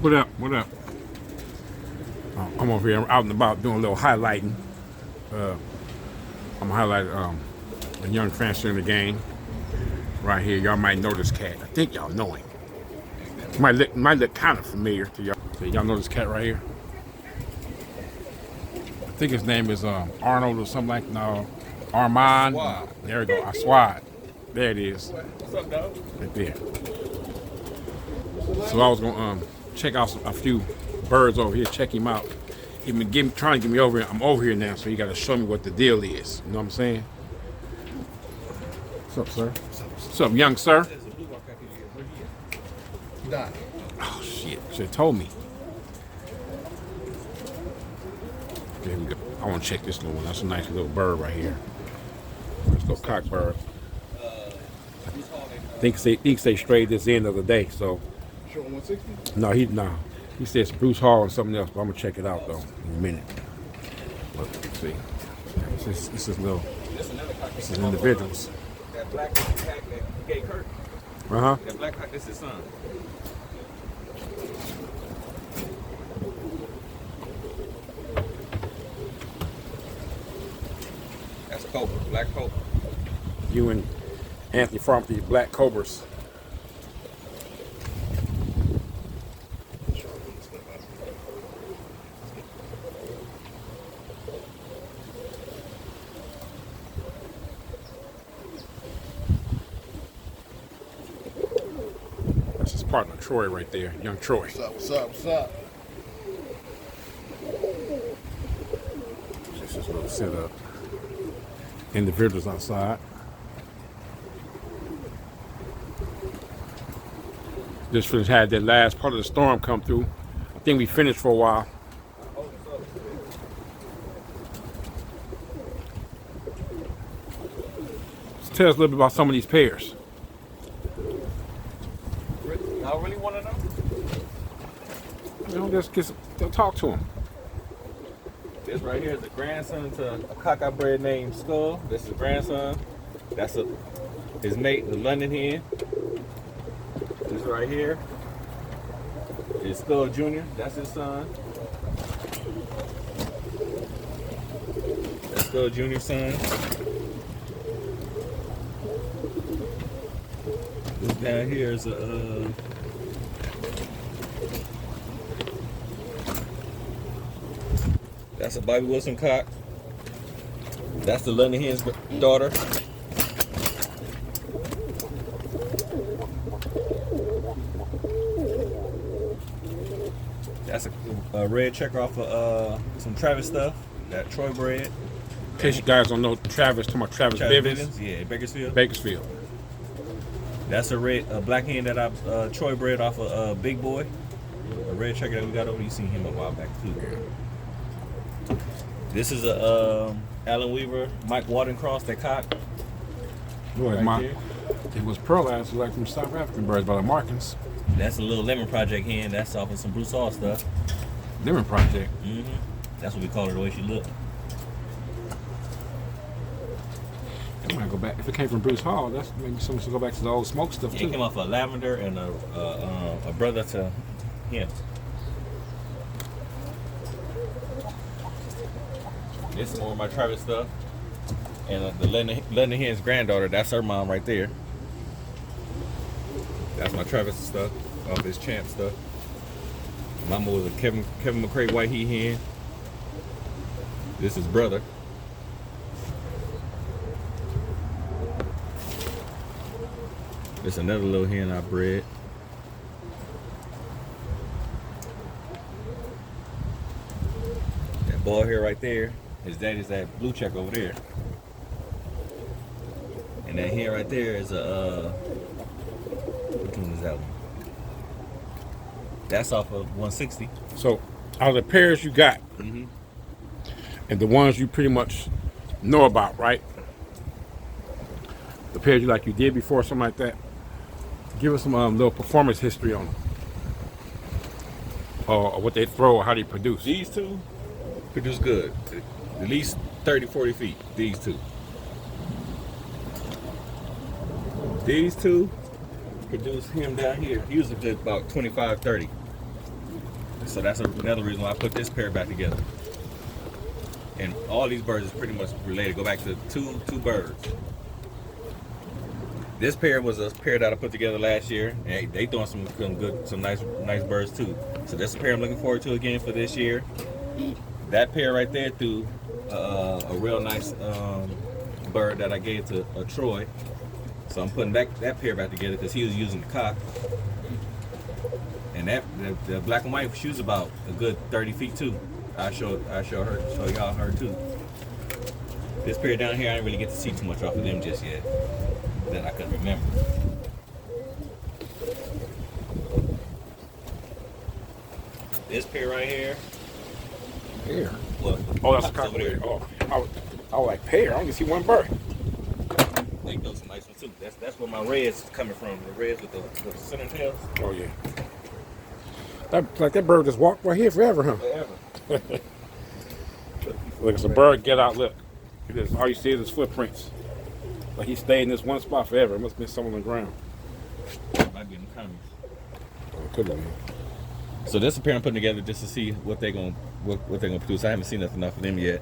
What up? What up? I'm over here out and about doing a little highlighting. I'm highlighting a young fencer in the game right here. Y'all might know this cat. I think y'all know him. Might look kind of familiar to y'all. So y'all know this cat right here. I think his name is Arnold or something like no Armand. Aswad. There we go. Aswad. There it is. What's up, dog? Right there. So I was gonna check out a few birds over here, check him out. He been trying to get me over here. I'm over here now, so you gotta show me what the deal is. You know what I'm saying? What's up, sir? What's up, young sir? Nah. Oh shit! Should have told me. There we go. I want to check this little one. That's a nice little bird right here. This little cock bird. Think they strayed this end of the day, so. Show 160? No. He says Bruce Hall and something else, but I'm gonna check it out though in a minute. Look, let's see. This is little. This is individuals. That black cock that gay Kurt. That black cock, this is his son. That's a cobra, black cobra. You and Anthony farm these black cobras. That's his partner Troy right there, young Troy. What's up? This is a little setup. Individuals outside. Just had that last part of the storm come through. I think we finished for a while. Just tell us a little bit about some of these pairs. Y'all really want to know? You know, just talk to them. This right here is a grandson to a cock I bred named Skull. This is grandson. That's his mate, the London hen. This right here is Skull Jr. That's his son. That's Skull Jr.'s son. This down here is a that's a Bobby Wilson cock. That's the London hen's daughter. That's a red checker off of some Travis stuff that Troy bred. In case you guys don't know, Travis, talking about Travis Bivens. Yeah, Bakersfield. Bakersfield. That's a black hen that I Troy bred off of Big Boy. A red checker that we got over. You seen him a while back too. This is a Alan Weaver, Mike Watencross, that cock. It was pearl ass like from South African birds by the Markins. That's a little Lemon Project hen. That's off of some Bruce Hall stuff. Lemon Project. That's what we call her, the way she look. I might go back. If it came from Bruce Hall, that's maybe someone should go back to the old smoke stuff Yeah, too. it came off of Lavender and a brother to him. This is more of my Travis stuff. And the London hen's granddaughter, that's her mom right there. That's my Travis stuff, off his champ stuff. Mama was a Kevin McCray white heat hen. This is brother. This another little hen I bred. That boy here right there, his daddy's that blue check over there. And that hen right there is a which one is that one? That's off of 160. So, out of the pairs you got, and the ones you pretty much know about, right? The pairs you did before, something like that. Give us some little performance history on them, or what they throw, or how they produce. These two produce good. At least 30, 40 feet. These two. These two produce him down here. He was a good about 25, 30. So that's another reason why I put this pair back together. And all these birds is pretty much related. Go back to two birds. This pair was a pair that I put together last year, and they throwing some nice birds too. So that's a pair I'm looking forward to again for this year. That pair right there threw a real nice bird that I gave to Troy. So I'm putting that pair back together because he was using the cock. And the black and white, she was about a good 30 feet too. I'll show y'all her too. This pair down here, I didn't really get to see too much off of them just yet that I can remember. This pair right here. Pear. What? Oh, that's a cock over there. Oh, I was like pear. I only see one bird. They throw some nice ones too. That's where my reds is coming from. The reds with the center tails. Oh yeah. That bird just walked right here forever, huh? Forever. Look, it's a bird get out. Look, all you see is his footprints. Like he stayed in this one spot forever. It must have been somewhere on the ground. Might be in the comments. Oh, could have been. So this a pair I'm putting together just to see what they're gonna produce. I haven't seen nothing off of them yet.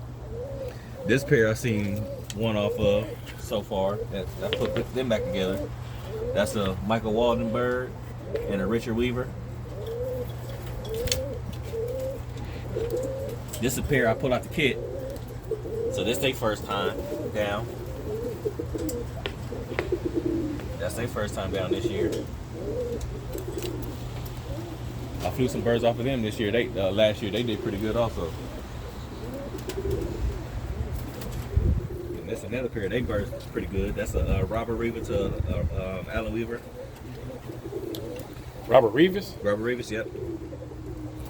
This pair I've seen one off of so far. That I put them back together. That's a Michael Walden bird and a Richard Weaver. This is a pair I pulled out the kit. So this their first time down. That's their first time down this year. I flew some birds off of them this year. Last year they did pretty good also. And that's another pair of they birds that's pretty good. That's a Robert Weaver to Alan Weaver. Robert Reeves? Robert Reeves, yep.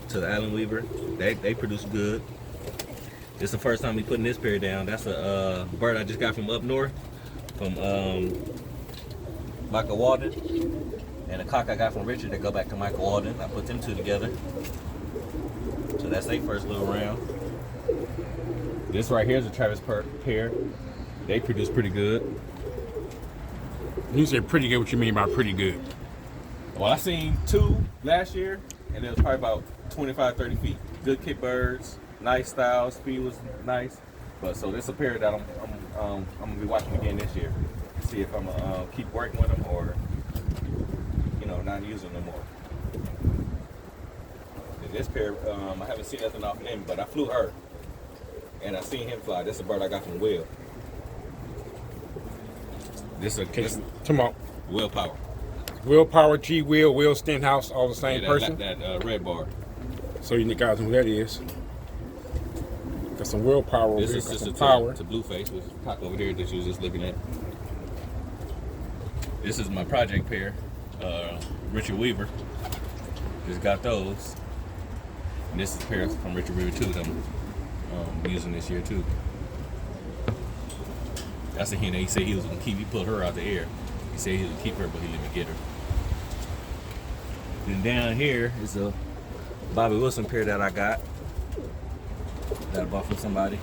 To the Alan Weaver. They produce good. This is the first time we putting this pair down. That's a bird I just got from up north, from Michael Walden. And a cock I got from Richard that go back to Michael Walden. I put them two together. So that's their first little round. This right here is a Travis pair. They produce pretty good. When you say pretty good, what you mean by pretty good? Well, I seen two last year, and it was probably about 25, 30 feet. Good kit birds, nice style, speed was nice. But so this is a pair that I'm gonna be watching again this year. See if I'm gonna keep working with them or not using them more. And this pair, I haven't seen nothing off of him, but I flew her, and I seen him fly. This is a bird I got from Will. Come Willpower. Willpower, G. Will Stenhouse, all the same person. That red bar. So you guys know who that is. Got some willpower. This is got just some a power. to Blueface, which is cock over there that you was just looking at. This is my project pair. Richard Weaver. Just got those. And this is a pair from Richard Weaver too that I'm using this year too. That's a hen that he said he was gonna keep. He pulled her out the air. He said he was gonna keep her, but he let me get her. Then down here is a Bobby Wilson pair that I got. That I bought from somebody.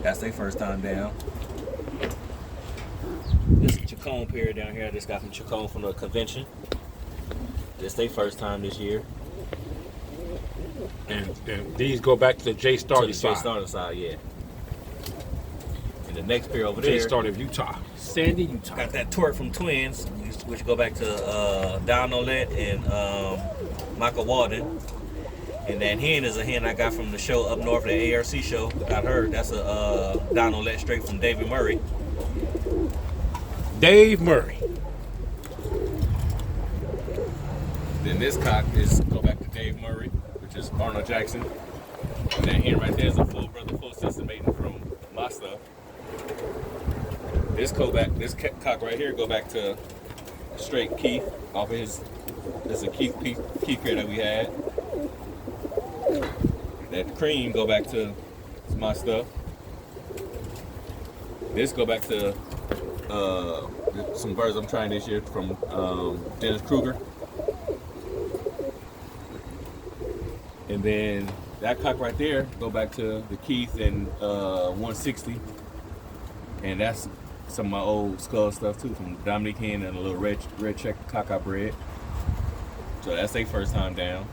That's their first time down. This is a Chacon pair down here. I just got from Chacon from the convention. This their first time this year. And these go back to the J Starter side. J Starter side, yeah. And the next pair over there. J Starter of Utah. Sandy, Utah. Got that tort from Twins, which go back to Don Olette and Michael Walden. And that hen is a hen I got from the show up north, the ARC show. Got her. That's a Don Olette straight from David Murray. Dave Murray. Then this cock is go back to Dave Murray, which is Arnold Jackson. And that hen right there is a full brother, full sister mating from my stuff. This cock right here go back to straight Keith off of his. That's a Keith pair that we had. That cream go back to my stuff. This go back to some birds I'm trying this year from Dennis Kruger. And then that cock right there go back to the Keith and 160. And that's some of my old skull stuff too, from Dominique Hen and a little red check cock I bred. So that's their first time down.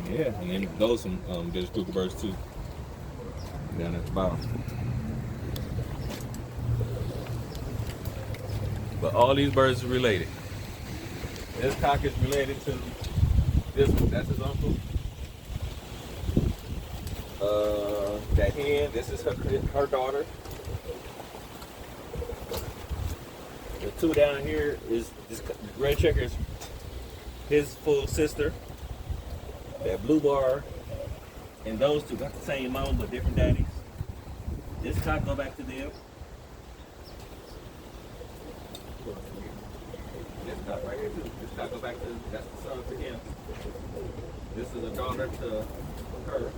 Yeah, and then those some British Cougar birds too. Down at the bottom. But all these birds are related. This cock is related to this one. That's his uncle. That hen, this is her daughter. The two down here is this red checker's his full sister. That blue bar and those two got the same mom but different daddies. This cock go back to them. This cock right here too. This cock go back to, that's the son to him. This is a daughter to her.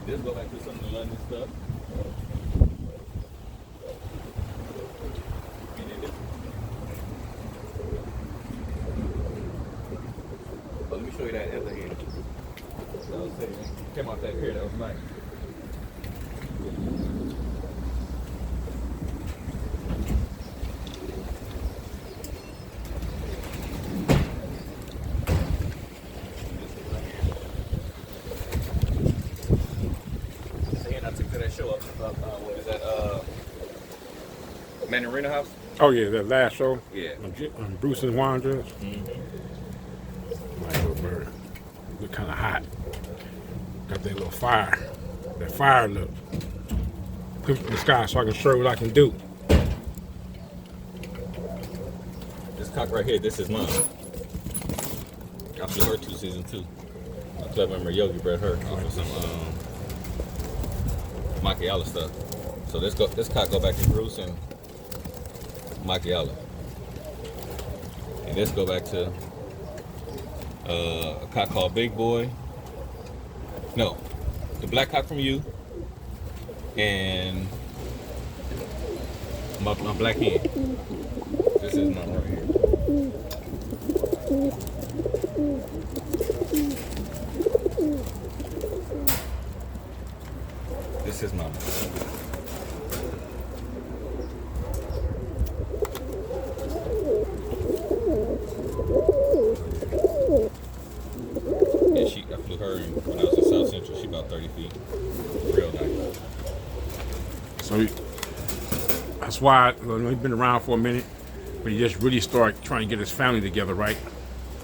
This go back to some of the London stuff. And then this. But let me show you that other hand. That was it. Came off that pier, that was nice. Show up. What is that? Mandarina House? Oh yeah, that last show. Yeah. On Bruce and Wanderers. Mm-hmm. My little bird. Look kind of hot. Got that little fire. That fire look. Put it in the sky so I can show you what I can do. This cock right here, this is mine. I flew her 2 seasons too. My club member Yogi bred her off of some Macchiala stuff. So this cock go back to Bruce and Macchiala. And this go back to a cock called Big Boy. No, the black cock from you and my black hen. This is mine right here. This is mama. Yeah, I flew her when I was in South Central. She about 30 feet. Real nice. So that's why he's been around for a minute, but he just really started trying to get his family together, right?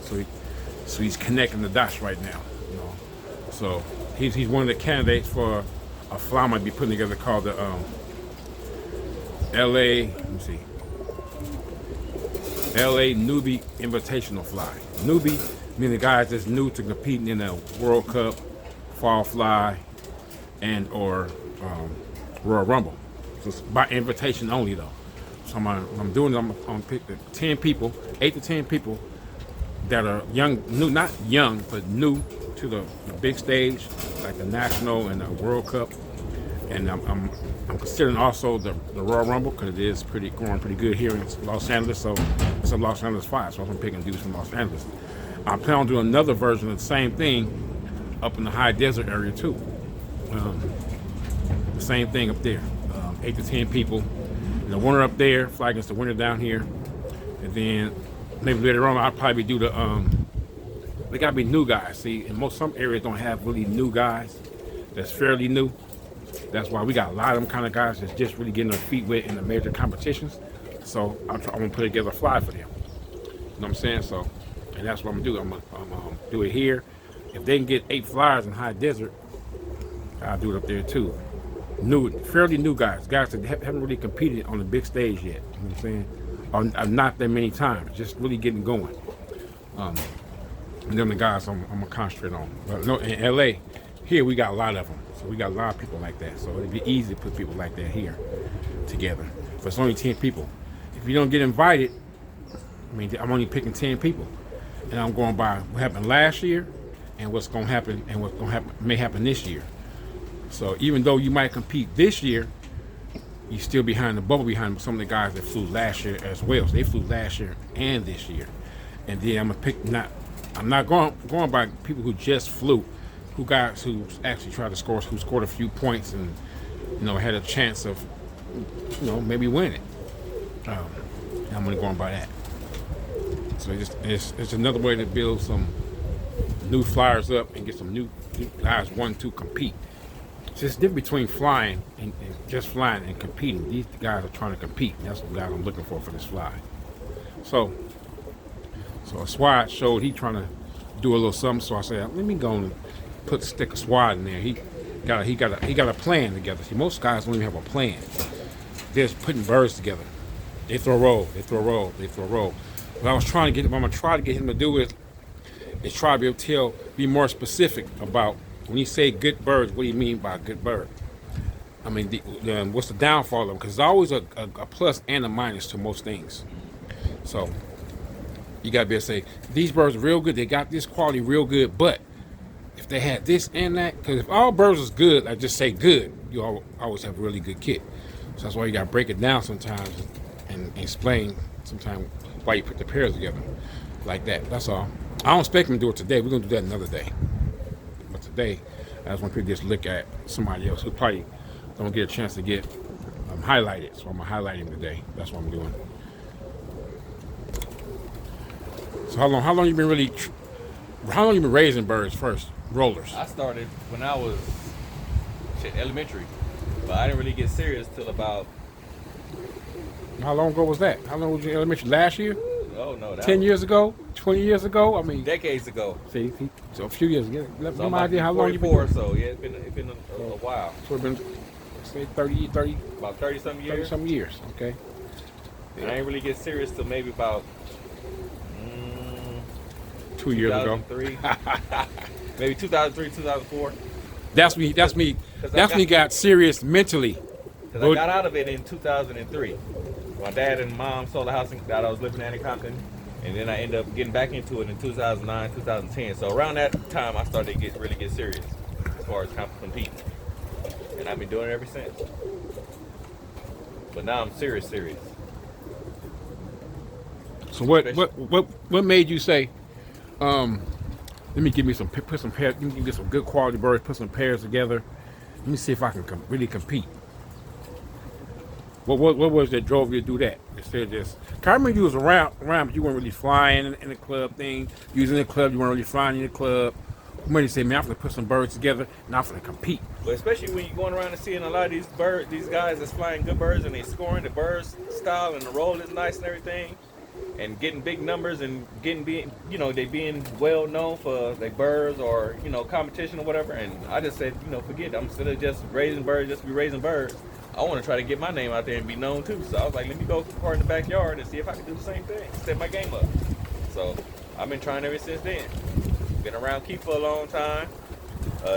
So he's connecting the dots right now. You know? So he's one of the candidates for a fly I might be putting together called the LA Newbie Invitational Fly. Newbie meaning the guys that's new to competing in the World Cup, Fall Fly, and or Royal Rumble. So it's by invitation only though. So I'm doing it. I'm picking 10 people, 8 to 10 people that are young, new, not young, but new to the big stage, like the National and the World Cup. And I'm considering also the Royal Rumble because it is going pretty good here in Los Angeles. So it's a Los Angeles fly, so I'm picking dudes from Los Angeles. I plan on doing another version of the same thing up in the high desert area too. The same thing up there, 8 to 10 people. The winner up there, fly against the winner down here, and then maybe later on I'll probably do the. They gotta be new guys. See, in some areas don't have really new guys. That's fairly new. That's why we got a lot of them kind of guys that's just really getting their feet wet in the major competitions. So I'm gonna put together a fly for them. You know what I'm saying? So, and that's what I'm gonna do. I'm gonna do it here. If they can get 8 flyers in high desert, I'll do it up there too. Fairly new guys that haven't really competed on the big stage yet. You know what I'm saying? Or not that many times, just really getting going. And then the guys I'm gonna concentrate on. But no, in LA, here we got a lot of them. So we got a lot of people like that. So it'd be easy to put people like that here together. But it's only 10 people. If you don't get invited, I mean, I'm only picking 10 people. And I'm going by what happened last year and what's gonna happen and what's gonna happen may happen this year. So even though you might compete this year, you're still behind the bubble behind some of the guys that flew last year as well. So they flew last year and this year. And then I'm gonna pick I'm not going by people who just flew, who actually tried to score, who scored a few points and had a chance of maybe winning. And And I'm gonna go on by that. So it's another way to build some new flyers up and get some new guys wanting to compete. It's just different between flying and just flying and competing. These guys are trying to compete. And that's the guys I'm looking for this fly. So Aswad showed he trying to do a little something. So I said, let me go and stick a Aswad in there. He got a plan together. See, most guys don't even have a plan. They're just putting birds together. They throw roll. What I was trying to get, what I'm gonna try to get him to do is try to be more specific about when you say good birds. What do you mean by a good bird? I mean, what's the downfall of them? Because there's always a plus and a minus to most things. So you gotta be able to say these birds are real good. They got this quality real good, but if they had this and that, because if all birds is good, I just say good, you always have a really good kit. So that's why you gotta break it down sometimes and explain sometimes why you put the pairs together like that. That's all. I don't expect him to do it today. We're gonna do that another day. But today, I just want people to just look at somebody else who probably don't get a chance to get highlighted. So I'm gonna highlight him today. That's what I'm doing. So how long you been raising birds first? Rollers. I started when I was elementary, but I didn't really get serious till about. How long ago was that? How long was you in elementary? Last year? Oh no, 10 years ago? 20 years ago? I mean, decades ago. See, so a few years ago. Let So me idea how long you been. Or so yeah, it's been a while. So it's been say 30 About 30-some years. some years. Okay. And I didn't really get serious till maybe about 2 years ago. 2003. Maybe 2003, 2004. That's me. That's me got serious mentally. Because I got out of it in 2003. My dad and mom sold the house that I was living in Compton, and then I ended up getting back into it in 2009, 2010. So around that time, I started to really get serious as far as competing, and I've been doing it ever since. But now I'm serious. So what made you say, let me give me some pairs, let me get some good quality birds, put some pairs together. Let me see if I can really compete. What was that drove you to do that? Instead of just, I remember you was around, but you weren't really flying in the club thing. You was in the club, you weren't really flying in the club. When you say, man, I'm gonna put some birds together and I'm gonna compete. But especially when you're going around and seeing a lot of these guys that's flying good birds and they scoring the birds style and the roll is nice and everything, and getting big numbers and they being well known for their birds or competition or whatever. And I just said, forget it. I'm instead of just raising birds, just be raising birds. I want to try to get my name out there and be known too. So I was like, let me go part in the backyard and see if I can do the same thing, step my game up. So I've been trying ever since then. Been around Keith for a long time.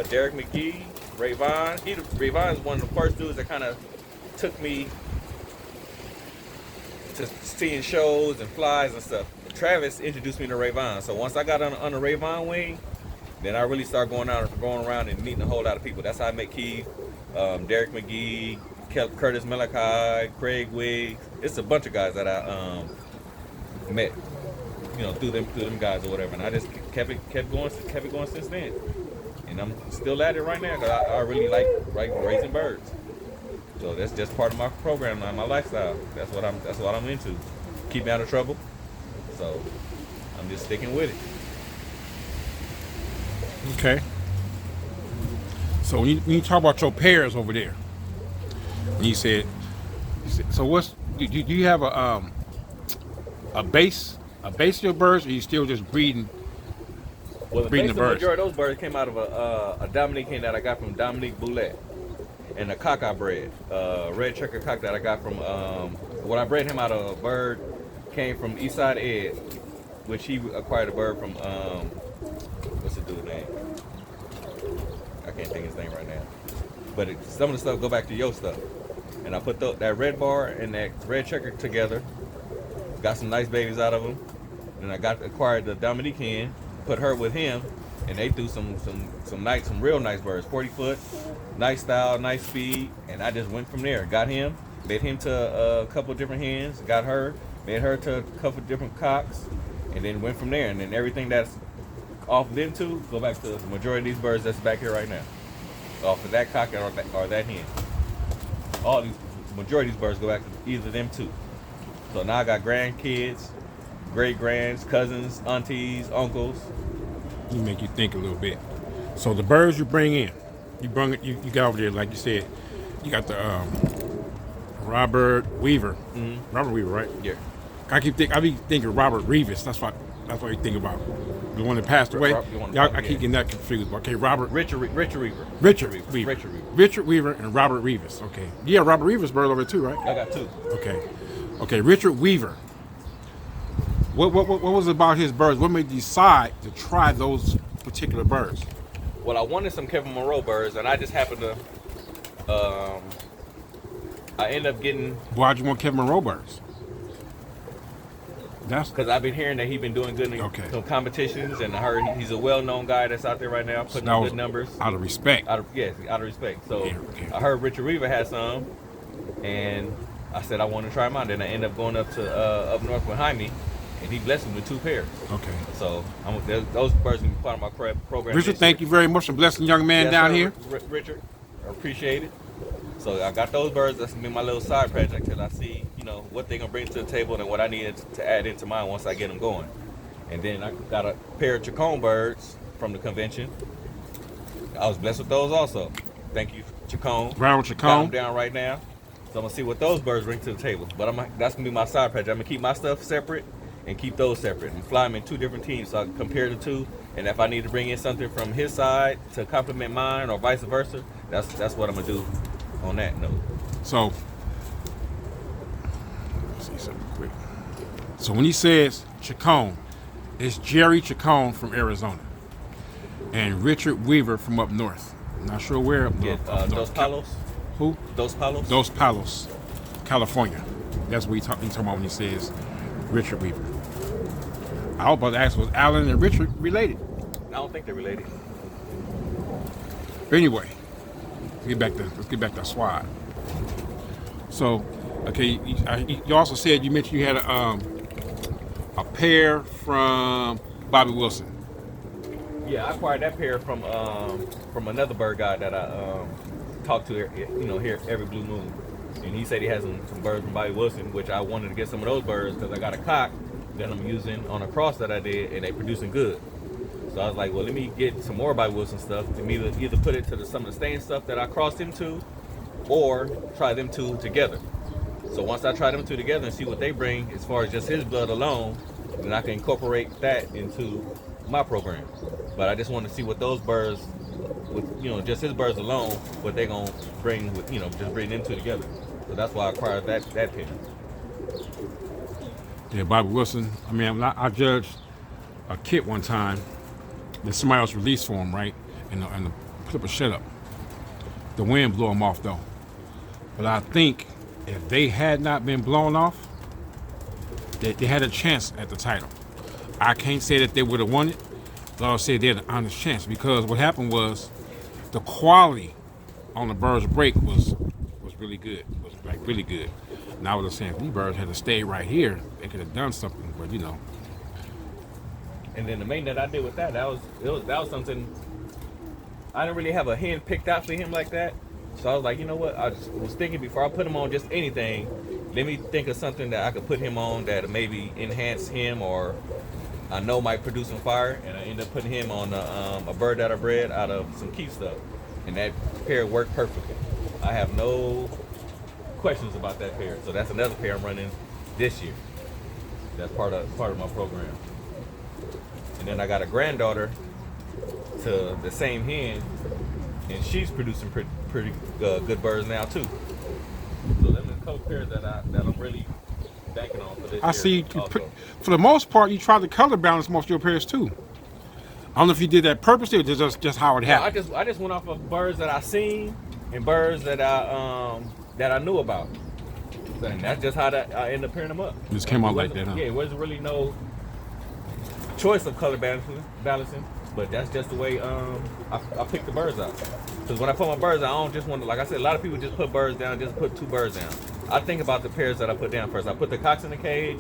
Derek McGee, Ray Vaughn. Ray Vaughn is one of the first dudes that kind of took me to seeing shows and flies and stuff. Travis introduced me to Ray Vaughn. So once I got on the Ray Vaughn wing, then I really started going around and meeting a whole lot of people. That's how I met Keith, Derek McGee, Curtis Malachi, Craig Wiggs. It's a bunch of guys that I met, through them guys or whatever. And I just kept it going since then. And I'm still at it right now because I really like raising birds. So that's just part of my program now, my lifestyle. That's what I'm into. Keep me out of trouble. So I'm just sticking with it. Okay. So when you talk about your pairs over there, and you said so do you have a base of your birds, or are you still just breeding? Well, the breeding the birds. Majority of those birds came out of a Dominican that I got from Dominique Boulet, and a cock I bred, red checker cock that I got from. When I bred him out of a bird, came from Eastside Ed, which he acquired a bird from. What's the dude's name? I can't think of his name right now. But some of the stuff go back to your stuff. And I put that red bar and that red checker together. Got some nice babies out of them. Then I acquired the Dominican, put her with him, and they threw some real nice birds, 40 foot, nice style, nice speed, and I just went from there. Got him, made him to a couple of different hens, got her, made her to a couple of different cocks, and then went from there. And then everything that's off them two, go back to the majority of these birds that's back here right now. Off of that cock or that hen. Majority of these birds go back to either them two. So now I got grandkids, great grands, cousins, aunties, uncles. You make you think a little bit. So the birds you bring in, you got over there, like you said, you got the Robert Weaver. Robert Weaver, right? Yeah. I be thinking Robert Reeves. That's what you think about. The one that passed away. I keep getting that confused. Okay, Richard Weaver. Richard Weaver and Robert Reeves. Okay. Yeah, Robert Reeves bird over there too, right? I got 2. Okay, Richard Weaver. What was it about his birds? What made you decide to try those particular birds? Well, I wanted some Kevin Monroe birds, and I just happened to. I ended up getting. Why'd you want Kevin Monroe birds? That's because I've been hearing that he's been doing good in some competitions, and I heard he's a well-known guy that's out there right now putting up good numbers. Out of respect. Out of respect. So I heard Richard Weaver had some, and I said I want to try them out. Then I ended up going up to up north behind me, and he blessed me with 2 pairs. Okay. So those birds will be part of my program. Richard, thank you very much for blessing the young man down here. Richard, I appreciate it. So I got those birds. That's gonna be my little side project till I see, what they're gonna bring to the table and what I need to add into mine once I get them going. And then I got a pair of Chacon birds from the convention. I was blessed with those also. Thank you, Chacon. Brown Chacon. Got them down right now. So I'm gonna see what those birds bring to the table. But that's gonna be my side project. I'm gonna keep my stuff separate and keep those separate and fly them in 2 different teams so I can compare the 2. And if I need to bring in something from his side to complement mine or vice versa, that's what I'm gonna do on that note. So let's see something quick. So when he says Chacon, it's Jerry Chacon from Arizona and Richard Weaver from up north. I'm not sure where up north. Dos Palos. Who? Dos Palos. Dos Palos, California. That's what he's talking about when he says Richard Weaver. I was about to ask, was Alan and Richard related? I don't think they're related. But anyway, let's get back to Aswad. So, okay, you also said you mentioned you had a pair from Bobby Wilson. Yeah, I acquired that pair from another bird guy that I talked to here every blue moon, and he said he has some birds from Bobby Wilson, which I wanted to get some of those birds because I got a cock that I'm using on a cross that I did, and they producing good. So I was like, well, let me get some more Bobby Wilson stuff and either put it to some of the stain stuff that I crossed them to, or try them 2 together. So once I try them 2 together and see what they bring as far as just his blood alone, then I can incorporate that into my program. But I just want to see what those birds, with just his birds alone, what they gonna bring with just bring them 2 together. So that's why I acquired that pair. Yeah, Bobby Wilson. I mean, I judged a kit one time that somebody else released for him, right? And the clipper shut up. The wind blew him off though. But I think if they had not been blown off, they had a chance at the title. I can't say that they would have won it, but I'll say they had an honest chance because what happened was the quality on the birds break was really good. Was like really good. And I was just saying, if these birds had to stay right here, they could have done something, but And then the main that I did with that was something I didn't really have a hen picked out for him like that. So I was like, you know what? I just was thinking before I put him on just anything, let me think of something that I could put him on that maybe enhance him or I know might produce some fire. And I ended up putting him on a bird that I bred out of some Keith stuff, and that pair worked perfectly. I have no questions about that pair. So that's another pair I'm running this year. That's part of my program. And then I got a granddaughter to the same hen, and she's producing pretty good birds now too. So them are a couple pairs that I'm really banking on for this year. I see. For the most part, you try to color balance most of your pairs too. I don't know if you did that purposely or just how it happened. I just went off of birds that I seen and birds that I knew about. And that's just how I ended up pairing them up. It just came out like that, huh? Yeah, it wasn't really no choice of color balancing, but that's just the way I pick the birds out. Because when I put my birds down, I don't just want to, like I said, a lot of people just put birds down, just put 2 birds down. I think about the pairs that I put down first. I put the cocks in the cage,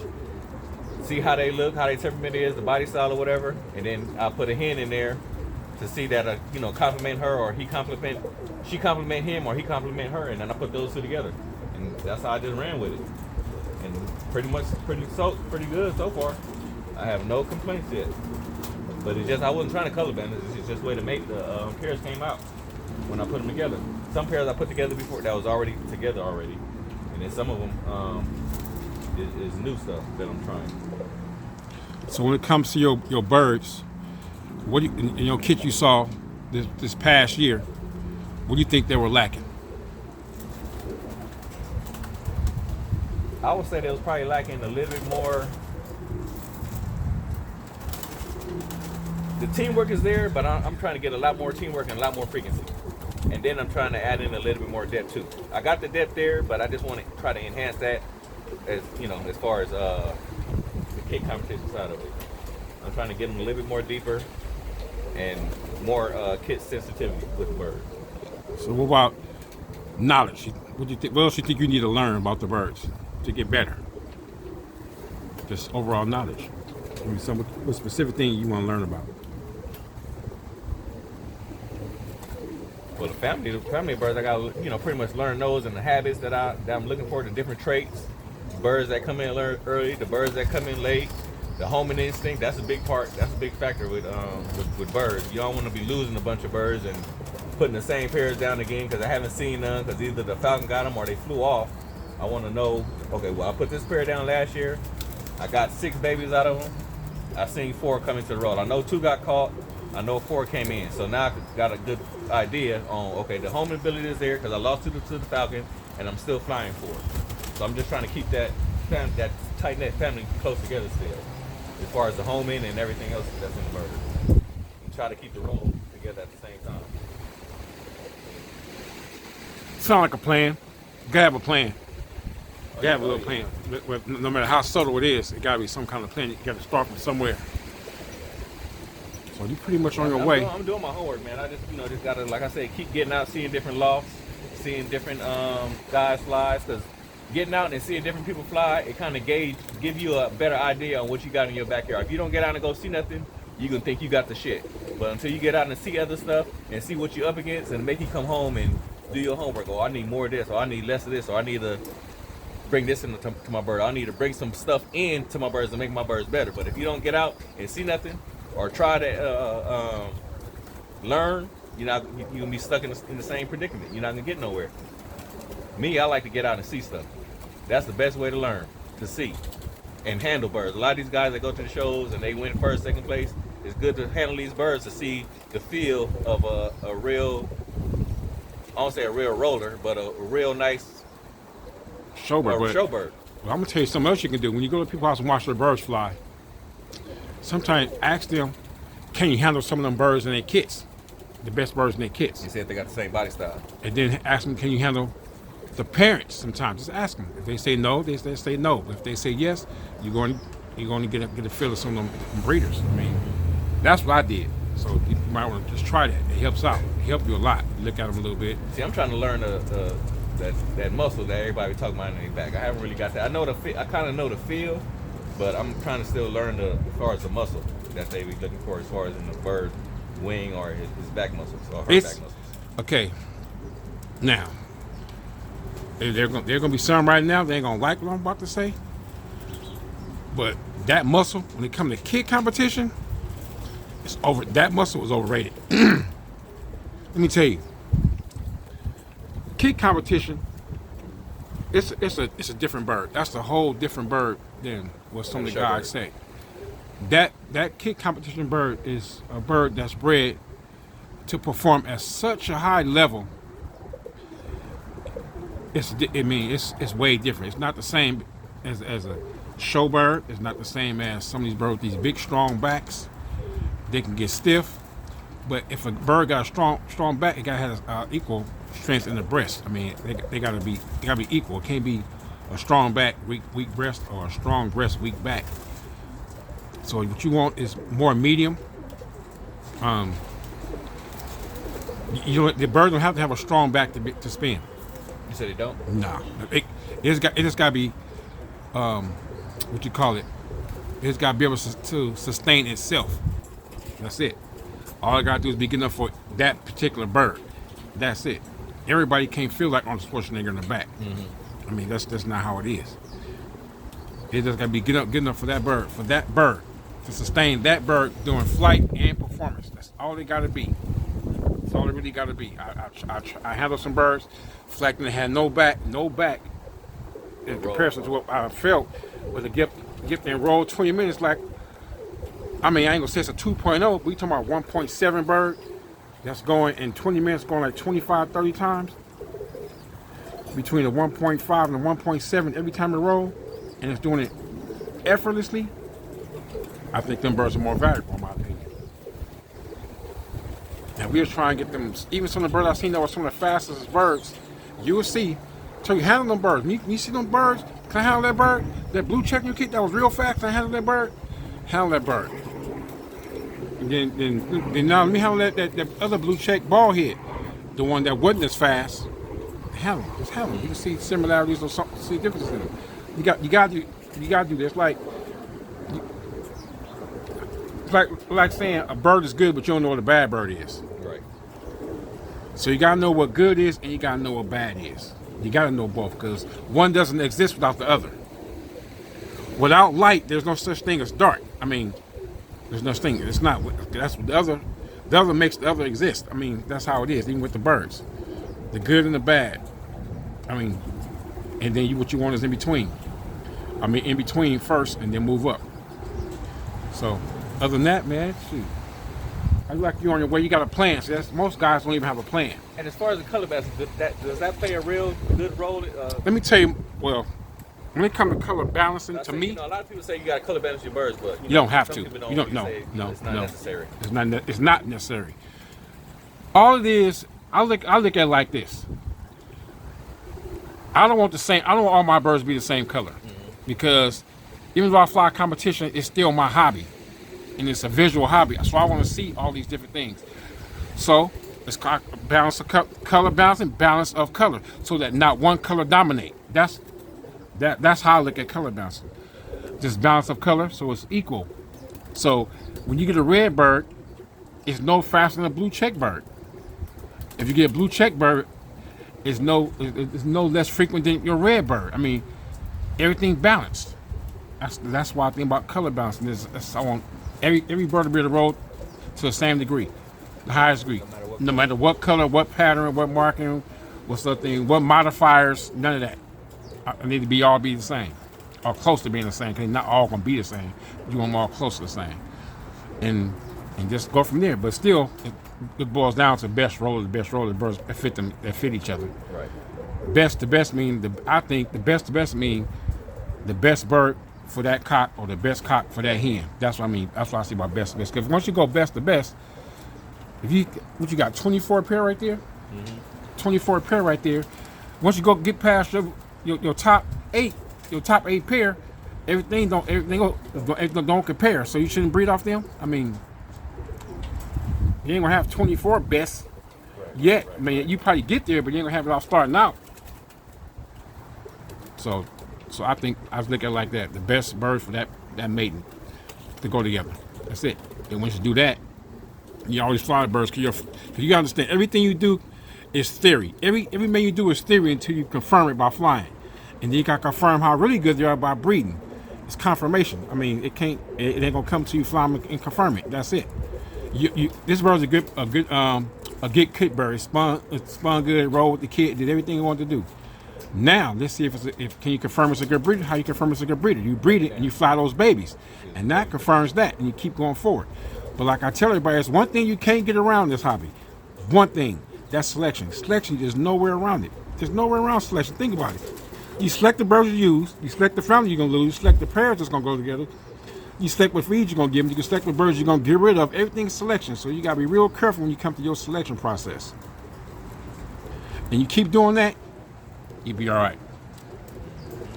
see how they look, how their temperament is, the body style or whatever, and then I put a hen in there to see that compliment her or she compliment him or he compliment her, and then I put those 2 together, and that's how I just ran with it. and pretty good so far. I have no complaints yet. But it's just I wasn't trying to color band. It's just the way to make the pairs came out when I put them together. Some pairs I put together before that was already together already, and then some of them is new stuff that I'm trying. So when it comes to your birds, what do you, in your kit you saw this past year, what do you think they were lacking? I would say they was probably lacking a little bit more. The teamwork is there, but I'm trying to get a lot more teamwork and a lot more frequency. And then I'm trying to add in a little bit more depth too. I got the depth there, but I just want to try to enhance that as as far as the kit competition side of it. I'm trying to get them a little bit more deeper and more kit sensitivity with the birds. So what about knowledge? What do you think? What else do you think you need to learn about the birds to get better? Just overall knowledge. I mean, what specific thing you want to learn about? Well, the family of birds, I got pretty much learn those and the habits that I'm looking for, the different traits. Birds that come in early, the birds that come in late, the homing instinct. That's a big part. That's a big factor with birds. You don't want to be losing a bunch of birds and putting the same pairs down again because I haven't seen none because either the falcon got them or they flew off. I want to know. Okay, well I put this pair down last year. I got 6 babies out of them. I've seen 4 come into the roll. I know 2 got caught. I know 4 came in. So now I got a good idea on, okay, the homing ability is there because I lost to the falcon and I'm still flying for it. So I'm just trying to keep that tight-knit family close together still as far as the homing and everything else that's in the bird. And try to keep the roll together at the same time. Sound like a plan. You gotta have a plan. You gotta have a little plan. No matter how subtle it is, it gotta be some kind of plan. You gotta start from somewhere. So you're pretty much on your way. I'm doing my homework, man. I just gotta, like I said, keep getting out, seeing different lofts, seeing different guys flies, because getting out and seeing different people fly, it kind of give you a better idea on what you got in your backyard. If you don't get out and go see nothing, you can think you got the shit. But until you get out and see other stuff and see what you're up against and make you come home and do your homework, or I need more of this, or I need less of this, or I need to bring this into to my bird. I need to bring some stuff into my birds to make my birds better. But if you don't get out and see nothing or try to learn, you're gonna be stuck in the same predicament. You're not gonna get nowhere. Me, I like to get out and see stuff. That's the best way to learn, to see and handle birds. A lot of these guys that go to the shows and they win first, second place, it's good to handle these birds to see the feel of a real, I don't say a real roller, but a real nice showbird. Showbird. Well, I'm gonna tell you something else you can do. When you go to people's house and watch their birds fly, sometimes ask them, can you handle some of them birds in their kits? The best birds in their kits. You said they got the same body style. And then ask them, can you handle the parents sometimes? Just ask them. If they say no, they say no. If they say yes, you're going to get a feel of some of them breeders. I mean, that's what I did. So you might want to just try that. It helps out. It helps you a lot. You look at them a little bit. See, I'm trying to learn that muscle that everybody talking about in their back. I haven't really got that. I kind of know the feel, but I'm trying to still learn as far as the muscle that they be looking for as far as in the bird wing or his back muscles or her back muscles. Okay. Now, they're gonna be some right now. They ain't gonna like what I'm about to say. But that muscle, when it comes to kid competition, it's over. That muscle is overrated. Let me tell you, kid competition, it's a different bird. That's a whole different bird than what some of the guys say. That kid competition bird is a bird that's bred to perform at such a high level. It's way different. It's not the same as a show bird. It's not the same as some of these birds with these big strong backs. They can get stiff, but if a bird got a strong back, it gotta have equal strength in the breast. I mean, they gotta be equal. It can't be a strong back, weak breast, or a strong breast, weak back. So what you want is more medium. The bird don't have to have a strong back to spin. You said it don't? Nah, it just got to be, what you call it? It's got to be able to sustain itself. That's it. All I got to do is be good enough for that particular bird. That's it. Everybody can't feel like Arnold Schwarzenegger in the back. Mm-hmm. I mean, that's not how it is. It just gotta be good enough for that bird, to sustain that bird during flight and performance. That's all it gotta be. That's all it really gotta be. I handled some birds, flagging that had no back, in comparison to what I felt with a gift and roll 20 minutes. Like, I mean, I ain't gonna say it's a 2.0, but we talking about 1.7 bird that's going in 20 minutes, going like 25, 30 times. Between the 1.5 and the 1.7 every time it roll, and it's doing it effortlessly. I think them birds are more valuable, in my opinion. And we was trying to get them, even some of the birds I've seen that were some of the fastest birds, you will see, so you handle them birds. You see them birds, can I handle that bird? That blue check you kicked that was real fast, can I handle that bird? Handle that bird. And then now let me handle that other blue check ball head, the one that wasn't as fast. Handle them, just handle them. You can see similarities or something, see differences in them. You got to do this. Like saying a bird is good, but you don't know what a bad bird is. Right. So you gotta know what good is, and you gotta know what bad is. You gotta know both, because one doesn't exist without the other. Without light, there's no such thing as dark. I mean, there's no thing. It's not. That's the other. The other makes the other exist. I mean, that's how it is. Even with the birds, the good and the bad. I mean, and then what you want is in between. I mean, in between first, and then move up. So, other than that, man, shoot. I like you on your way. You got a plan. So most guys don't even have a plan. And as far as the color balance, does that play a real good role? Let me tell you. Well, when it comes to color balancing, to me, a lot of people say you got to color balance your birds, but you don't have to. You don't. No. It's not necessary. It's not necessary. All it is, I look at it like this. I don't want all my birds to be the same color, because even though I fly competition, it's still my hobby, and it's a visual hobby. So I want to see all these different things. So it's balance of color balancing, balance of color, so that not one color dominate. That's how I look at color balancing. Just balance of color, so it's equal. So when you get a red bird, it's no faster than a blue check bird. If you get a blue check bird, it's no less frequent than your red bird. I mean, everything balanced. That's why I think about color balancing. I want every bird to be able to roll to the same degree, the highest degree. No matter what color, what pattern, what marking, what sort of thing, what modifiers, none of that. I need to all be the same, or close to being the same, because not all gonna be the same. You want them all close to the same, and just go from there. But still, it boils down to the best roller, birds that fit each other. Right. Best to best mean I think the best to best mean the best bird for that cock, or the best cock for that hen. That's what I mean. That's what I see by best to best. Because once you go best to best, if you got 24 pair right there, 24 pair right there. Once you go get past your top eight pair, everything don't compare. So you shouldn't breed off them. I mean, you ain't gonna have 24 best yet. Right. I mean, you probably get there, but you ain't gonna have it all starting out. So I think I was looking at it like that. The best birds for that mating to go together. That's it. And once you do that, you always fly the birds, because you gotta understand, everything you do is theory. Every mate you do is theory until you confirm it by flying. And then you gotta confirm how really good they are by breeding. It's confirmation. I mean, it ain't gonna come to you fly and confirm it. That's it. This bird's a good kit bird. It spun good, rolled with the kid, did everything it wanted to do. Now let's see if can you confirm it's a good breeder? How you confirm it's a good breeder? You breed it and you fly those babies, and that confirms that, and you keep going forward. But like I tell everybody, there's one thing you can't get around this hobby. One thing, that's selection. Selection, there's nowhere around it. There's nowhere around selection. Think about it. You select the birds you use. You select the family you're gonna lose. You select the pairs that's gonna go together. You select what feed you're gonna give them. You can select what birds you're gonna get rid of. Everything's selection. So you gotta be real careful when you come to your selection process. And you keep doing that, you'll be all right.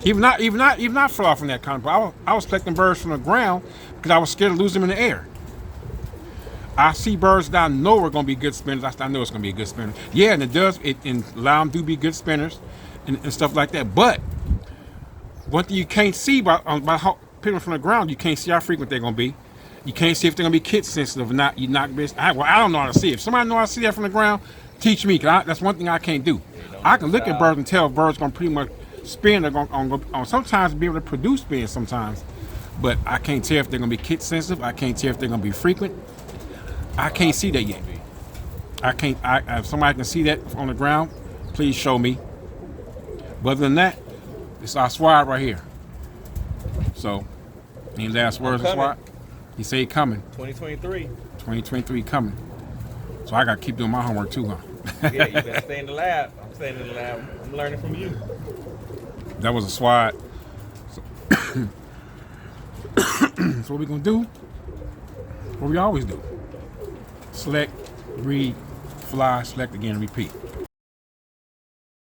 Even not fall off from that kind of. I was selecting birds from the ground because I was scared to lose them in the air. I see birds that I know are gonna be good spinners. I know it's gonna be a good spinner. Yeah, and and lamb do be good spinners and stuff like that. But one thing you can't see by picking them from the ground, you can't see how frequent they're gonna be. You can't see if they're gonna be kid sensitive or not. You're not best. I don't know how to see. If somebody know how to see that from the ground, teach me. Cause that's one thing I can't do. I can look at birds and tell if birds gonna pretty much spin are going sometimes be able to produce spin sometimes, but I can't tell if they're going to be kit sensitive. I can't tell if they're going to be frequent. I can't see that yet. I can't. If somebody can see that on the ground, please show me. But other than that, it's Aswad right here. So, any last words, Aswad? He say he coming. 2023. 2023 coming. So I got to keep doing my homework too, huh? Yeah, you better stay in the lab. I'm staying in the lab. I'm learning from you. That was Aswad. So, so what we gonna do? What we always do. Select, read, fly, select again, repeat.